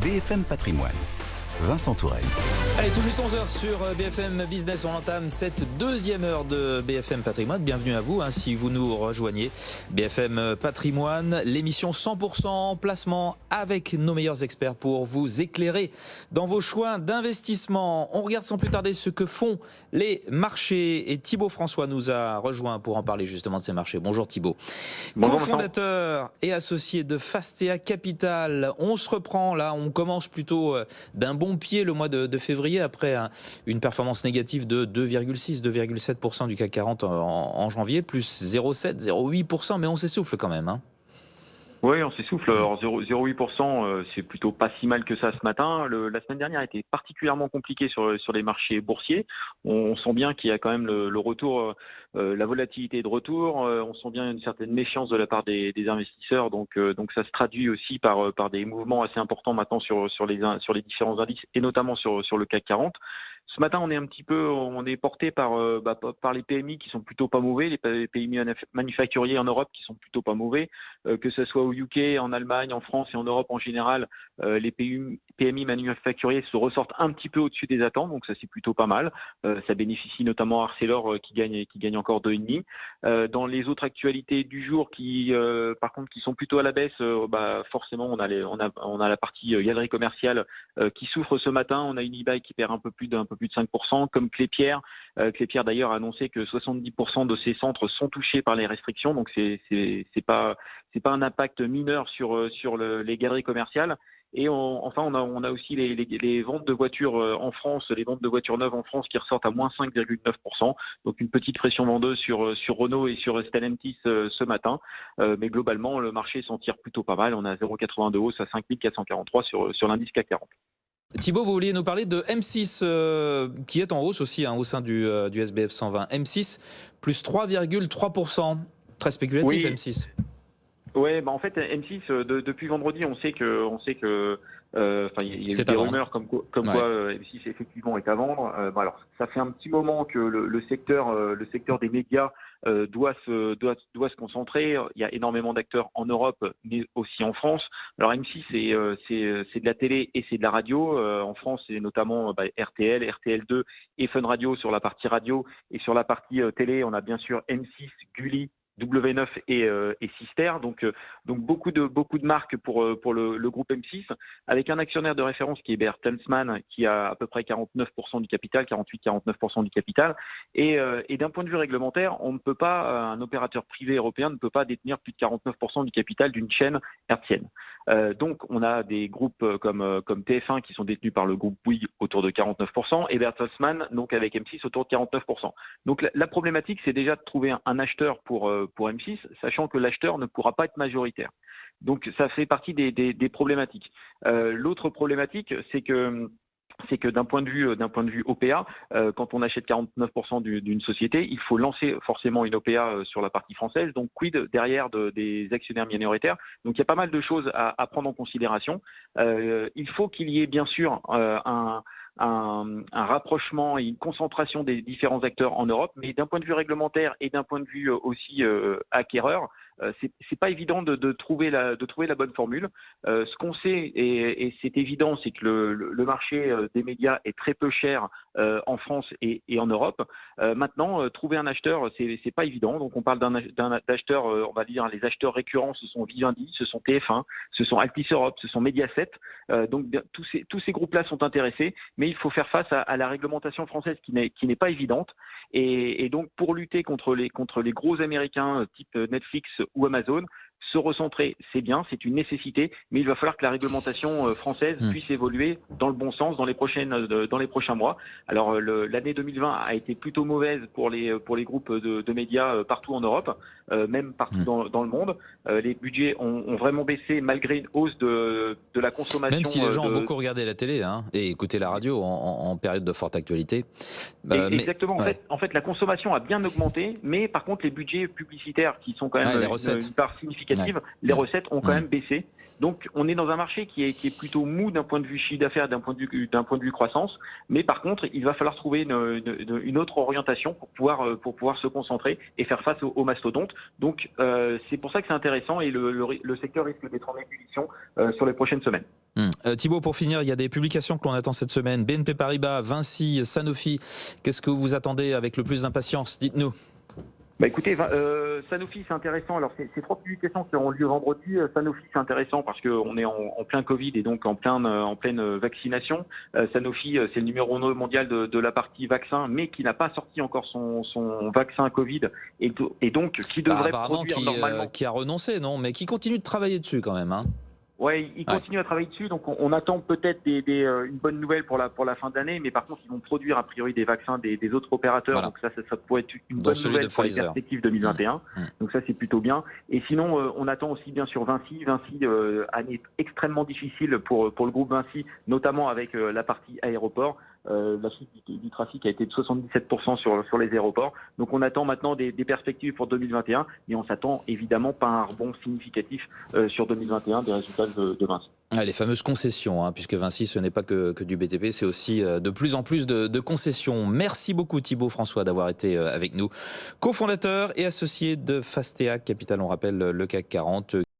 BFM Patrimoine. Vincent Tourelle. Allez, tout juste 11h sur BFM Business, on entame cette deuxième heure de BFM Patrimoine. Bienvenue à vous, si vous nous rejoignez. BFM Patrimoine, l'émission 100% placement avec nos meilleurs experts pour vous éclairer dans vos choix d'investissement. On regarde sans plus tarder ce que font les marchés et Thibaut François nous a rejoint pour en parler justement de ces marchés. Bonjour Thibaut. Bonjour, cofondateur et associé de Fastea Capital. On se reprend là, on commence plutôt d'un bon pied le mois de février après une performance négative de 2,6-2,7% du CAC 40 en janvier, plus 0,7-0,8%, mais on s'essouffle quand même. Oui, on s'essouffle. Alors 0,8%, c'est plutôt pas si mal que ça ce matin. La semaine dernière a été particulièrement compliquée sur les marchés boursiers. On sent bien qu'il y a quand même le retour, la volatilité est de retour. On sent bien une certaine méfiance de la part des investisseurs. Donc ça se traduit aussi par des mouvements assez importants maintenant sur les différents indices et notamment sur le CAC 40. Ce matin, on est porté par les PMI qui sont plutôt pas mauvais, les PMI manufacturiers en Europe qui sont plutôt pas mauvais, que ce soit au UK, en Allemagne, en France et en Europe en général, les PMI manufacturiers se ressortent un petit peu au-dessus des attentes, donc ça c'est plutôt pas mal. Ça bénéficie notamment à Arcelor qui gagne encore 2,5. Dans les autres actualités du jour par contre qui sont plutôt à la baisse, forcément on a la partie galerie commerciale qui souffre ce matin. On a une eBay qui perd un peu plus de 5%, comme Klépierre. Klépierre d'ailleurs a annoncé que 70% de ses centres sont touchés par les restrictions, donc c'est pas un impact mineur sur les galeries commerciales. Et on a aussi les ventes de voitures en France, les ventes de voitures neuves en France qui ressortent à moins 5,9%. Donc une petite pression vendeuse sur Renault et sur Stellantis ce matin. Mais globalement, le marché s'en tire plutôt pas mal. On a 0,82 hausse à 5443 sur l'indice CAC 40. Thibaut, vous vouliez nous parler de M6 qui est en hausse aussi au sein du SBF 120. M6 plus 3,3%. Très spéculatif, oui. M6. Ouais, en fait M6 depuis vendredi, on sait que il y a eu des rumeurs comme quoi M6 effectivement est à vendre. Alors ça fait un petit moment que le secteur des médias doit se concentrer. Il y a énormément d'acteurs en Europe, mais aussi en France. Alors M6 c'est de la télé et c'est de la radio. En France, c'est notamment RTL, RTL2 et Fun Radio sur la partie radio, et sur la partie télé, on a bien sûr M6, Gulli, W9 et Sister, donc beaucoup de marques pour le groupe M6, avec un actionnaire de référence qui est Bertelsmann, qui a à peu près 49% du capital, 48-49% du capital, et d'un point de vue réglementaire, un opérateur privé européen ne peut pas détenir plus de 49% du capital d'une chaîne hertzienne. Donc on a des groupes comme TF1 qui sont détenus par le groupe Bouygues autour de 49%, et Bertelsmann donc avec M6 autour de 49%. Donc la problématique, c'est déjà de trouver un acheteur pour M6, sachant que l'acheteur ne pourra pas être majoritaire. Donc ça fait partie des problématiques. L'autre problématique, c'est que d'un point de vue OPA, quand on achète 49% d'une société, il faut lancer forcément une OPA sur la partie française. Donc quid derrière des actionnaires minoritaires. Donc il y a pas mal de choses à prendre en considération. Il faut qu'il y ait bien sûr un rapprochement et une concentration des différents acteurs en Europe, mais d'un point de vue réglementaire et d'un point de vue aussi acquéreur, c'est pas évident de trouver la bonne formule. Ce qu'on sait, et c'est évident, c'est que le marché des médias est très peu cher en France et en Europe. Maintenant, trouver un acheteur, c'est pas évident. Donc on parle d'un acheteur, on va dire les acheteurs récurrents, ce sont Vivendi, ce sont TF1, ce sont Altice Europe, ce sont Mediaset. Donc tous ces groupes-là sont intéressés, mais il faut faire face à la réglementation française qui n'est pas évidente. Et donc pour lutter contre les gros américains type Netflix ou Amazon, se recentrer, c'est bien, c'est une nécessité, mais il va falloir que la réglementation française puisse évoluer dans le bon sens dans les prochains mois. Alors l'année 2020 a été plutôt mauvaise pour les groupes de médias partout en Europe, même partout dans le monde. Les budgets ont vraiment baissé malgré une hausse de la consommation. Même si les gens ont beaucoup regardé la télé et écouté la radio en période de forte actualité. Exactement. En fait, la consommation a bien augmenté, mais par contre les budgets publicitaires qui sont quand même une part significative significative, les recettes ont quand même baissé. Donc, on est dans un marché qui est plutôt mou d'un point de vue chiffre d'affaires, d'un point de vue croissance. Mais par contre, il va falloir trouver une autre orientation pour pouvoir se concentrer et faire face aux mastodontes. Donc, c'est pour ça que c'est intéressant et le secteur risque d'être en ébullition sur les prochaines semaines. Thibaut, pour finir, il y a des publications que l'on attend cette semaine. BNP Paribas, Vinci, Sanofi. Qu'est-ce que vous attendez avec le plus d'impatience? Dites-nous. Écoutez, Sanofi c'est intéressant. Alors c'est 3 publications qui auront lieu vendredi. Sanofi c'est intéressant parce qu'on est en plein Covid et donc en pleine vaccination. Sanofi c'est le numéro 1 mondial de la partie vaccin, mais qui n'a pas sorti encore son vaccin Covid et donc qui devrait produire normalement. Qui a renoncé, non? Mais qui continue de travailler dessus quand même, hein. Ouais, ils continuent à travailler dessus, donc on attend peut-être une bonne nouvelle pour la fin d'année, mais par contre ils vont produire a priori des vaccins des autres opérateurs, donc ça pourrait être une bonne nouvelle pour les perspectives 2021. Donc ça c'est plutôt bien. Et sinon on attend aussi bien sûr Vinci, année extrêmement difficile pour le groupe Vinci, notamment avec la partie aéroport. La chute du trafic a été de 77% sur les aéroports. Donc on attend maintenant des perspectives pour 2021, mais on s'attend évidemment pas à un rebond significatif sur 2021 des résultats de Vinci. Les fameuses concessions, puisque Vinci ce n'est pas que du BTP, c'est aussi de plus en plus de concessions. Merci beaucoup Thibaut François d'avoir été avec nous, cofondateur et associé de Fastea Capital, on rappelle le CAC 40.